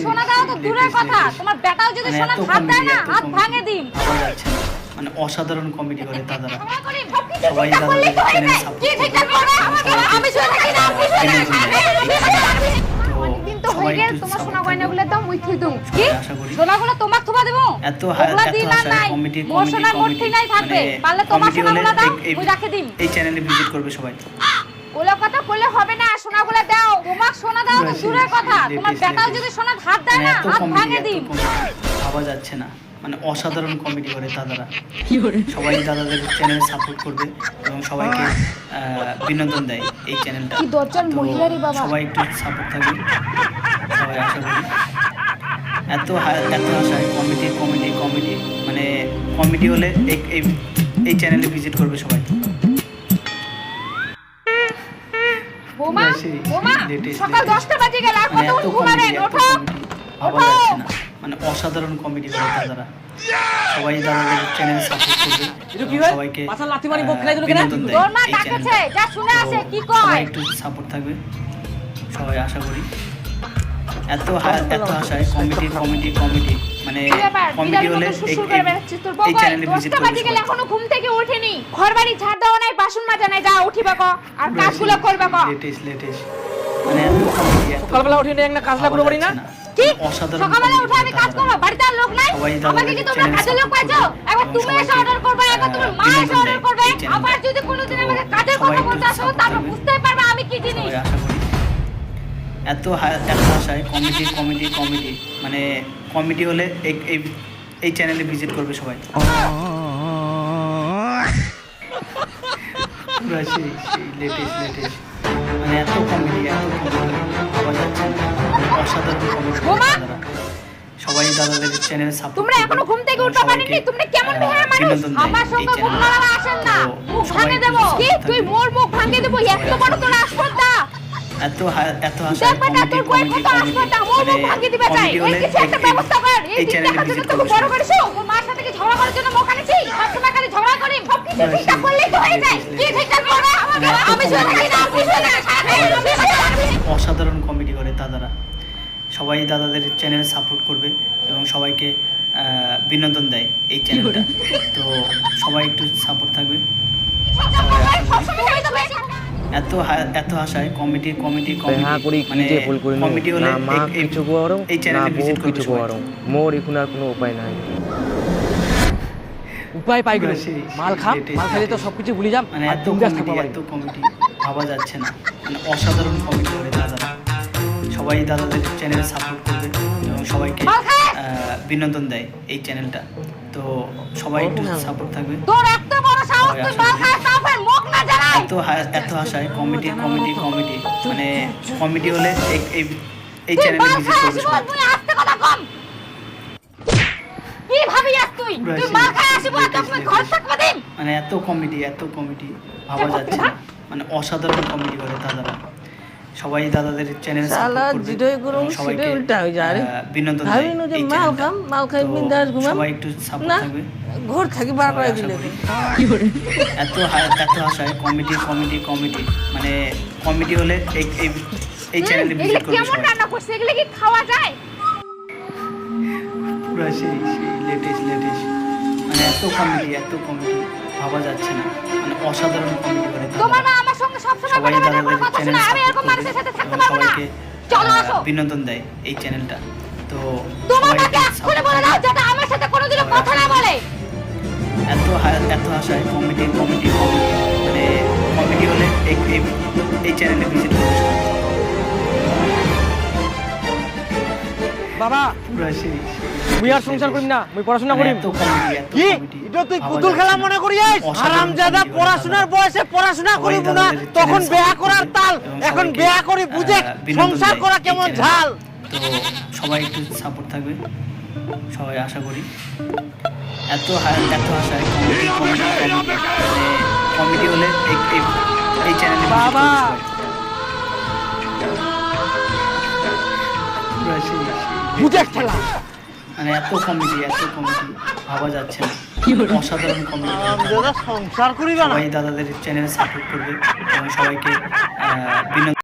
সোনা দাও তো দূরের কথা, তোমার বেটাও যদি সোনা হাত দেয় না হাত ভাঙে দিম। মানে অসাধারণ কমেডি করে দাদারা, সবাই দাদাদের চ্যানেল সাবস্ক্রাইব করে, আমি সোনা কিনা আপনি সোনা কিন্তু হয়ে গেল। তোমার সোনা গয়নাগুলো দাও মুই থুই দઉં কি সোনাগুলো তোমাক থুবা দেব এত কমেডি মোর সোনার মুঠি নাই থাকবে, পারলে তোমার সোনাগুলো দাও মুই রাখে দিম। এই চ্যানেলে ভিজিট করবে সবাই। ওলা কথা বললে হবে না, সোনাগুলো দাও, তোমাক সোনা দাও তো দূরের কথা, তোমার বেটাও যদি সোনা হাত দেয় না হাত ভাঙে দিম। ভাবা যাচ্ছে না, মানে অসাধারণ কমেডি করে দাদারা, সবাই দাদাদের চ্যানেল সাপোর্ট করবে এবং সবাইকে বিনোদন দেয় এই চ্যানেলটা। কি দরজার মহিলারই বাবা, সবাই একটু সাপোর্ট থাকবে, সবাই আশা করি। এত আশায় কমেডি কমেডি কমেডি, মানে কমেডি হলে এই চ্যানেলে ভিজিট করবে সবাই। বোমা বোমা সকাল 10টা বাজে গেল, আর কতক্ষণ ঘুমাবেন? ওঠো ওঠো। মানে অসাধারণ কমেডি করে দাদারা, সবাই দাদাদের চ্যানেল সাপোর্ট করবে সবাইকে পাছা লাথি মারি বক খেলাই দিল কেন? তোর মা ডাকছে, যা শুনে আসে কি কয়। সবাই একটু সাপোর্ট থাকবে, সবাই আশা করি। এত আশায় কমেডি কমেডি কমেডি, মানে কমেডি হলে এই চ্যানেলে ভিজিট করবে। 10টা বাজে গেল এখনো ঘুম থেকে ওঠেনি, ঘরবাড়ি ঝাড় দাও নাই, বাসন মাজা নাই, যা উঠিবা কো আর কাজগুলো করবা কো। লেটেস্ট মানে এত কমেডি, সকালবেলা উঠে একটা কাজলা করে পারি না কি? অসাধারণ সকালবেলা উঠে আমি কাজ করব, বাড়িতে আর লোক নাই, আমাকে কি তোমরা কাজের লোক পাইছো? একবার তুমি এসে অর্ডার করবে, একবার তোমার মা এসে অর্ডার করবে, আবার যদি কোনোদিন আমাকে কাজের কথা বলতে আসো তাহলে বুঝতেই পারবে আমি কি জিনিস। এত আশায় কমেডি কমেডি কমেডি, মানে কমেডি হলে এই চ্যানেলে ভিজিট করবে সবাই। লেটেস্ট মানে এত কমেডি ভাবা যাচ্ছে না, অসাধারণ কমেডি। সবাই দাদাদের চ্যানেল সাপোর্ট। তোমরা এখনো ঘুম থেকে উঠতে পারোনি, তোমরা কেমন বেহায়া মানুষ? আমার সঙ্গে মুখ লড়াইয়া আসেন না, মুখ ভাঙে দেব। কি তুই মোর মুখ ভাঙে দেব? এত বড় তোর আসপর্দা, এত আশায় কমেডি কমেডি কমেডি, মোর মুখ ভাঙে দিবে চাই। এই কিছু একটা ব্যবস্থা কর। এই চ্যানেলে ভিজিট করবে বড় করেছো, ওর মার সাথে কি ঝগড়া করার জন্য মুখ আনেছি? সবসময় খালি ঝগড়া করি, সব কিছু ঠিকঠাক করলেই তো হয়ে যায়। কি ঠিকঠাক করবে? আমি শুনে থাকি না, আপনি শুনে অসাধারণ কমেডি করে দাদারা, সবাই দাদাদের চ্যানেল সাপোর্ট করবে এবং সবাইকে বিনোদন দেয় এই চ্যানেলটা। তো সবাই একটু সাপোর্ট থাকবে। এত আশায় কমেডি কমেডি কমেডি, মানে কমেডি হলে এই চ্যানেলে ভিজিট করবে সবাই। মোর এখন আর কোনো উপায় নাই, উপায় পাই গেল। মাল খাইলে তো সবকিছু ভুলে যাম। মানে এত কমেডি ভাবা যাচ্ছে না, মানে অসাধারণ কমেডি করে দাদারা, সবাই দাদাদের চ্যানেল সাপোর্ট করবে এবং সবাইকে বিনোদন দেয় এই চ্যানেলটা। তো সবাই একটু সাপোর্ট থাকবে। তোর এত বড় সাহস, তুই মাল খাস তারপর মুখ না জ্বালাই। এত আশায় কমেডি কমেডি কমেডি, মানে কমেডি হলে এই চ্যানেলে ভিজিট করবে সবাই। তুই আস্তে কথা কম। কি ভাবিস তুই? তুই মাল খাই আসিব আর তুমি ঘর থাকবা দিন। মানে এত কমেডি ভাবা যাচ্ছে না, মানে অসাধারণ কমেডি করে দাদারা, সবাই দাদাদের চ্যানেল সাপোর্ট করবে সবাইকে বিনোদন দেয় এই চ্যানেলটা। মাল খাই বিন্দাস ঘুমাম, সবাই একটু সাপোর্ট থাকবে, ঘর থাকি বার করে দিলে। এত আশায় কমেডি কমেডি কমেডি, মানে কমেডি হলে এই চ্যানেলে ভিজিট করবে কেমন সবাই। রান্না করছে? এগুলো কি খাওয়া যায়? পুরো সেই লেটেস্ট মানে এত কমেডি ভাবা যাচ্ছে না, মানে অসাধারণ কমেডি করে তোমার মা আমার সঙ্গে সব সময় সবাই দাদাদের কথা চ্যানেল শোনা, আমি এরকম মানুষের সাথে থাকতে পারবো না। সবাইকে চলো আসো। বিনোদন দেয় এই চ্যানেলটা। তো তোমার সবাই মাকে খুলে বলে দাও যাতে আমার সাথে কোনোদিনও কথা না বলে। এত আশায় কমেডি কমেডি কমেডি, মানে কমেডি হলে এই চ্যানেলে ভিজিট করবে সবাই। বাবা পুরো সেই মুই আর সংসার করিম না, মুই পড়াশোনা করিম। এত কমেডি কি এটা তুই পুতুল খেলা মনে করিস? হারামজাদা, পড়াশোনার বয়সে পড়াশোনা করিব না, তখন বিয়া করার তাল, এখন বিয়া করি বুঝে সংসার করা কেমন ঝাল। তো সবাই একটু সাপোর্ট থাকবে, সবাই আশা করি। এত আশায় কমেডি কমেডি কমেডি, মানে কমেডি হলে এই চ্যানেলে বাবা বুঝে খেলা, মানে এত কমেডি ভাবা যাচ্ছে না, অসাধারণ কমেডি। সংসার করিবা না, সবাই দাদাদের চ্যানেল সাপোর্ট করবে এবং সবাইকে বিনোদন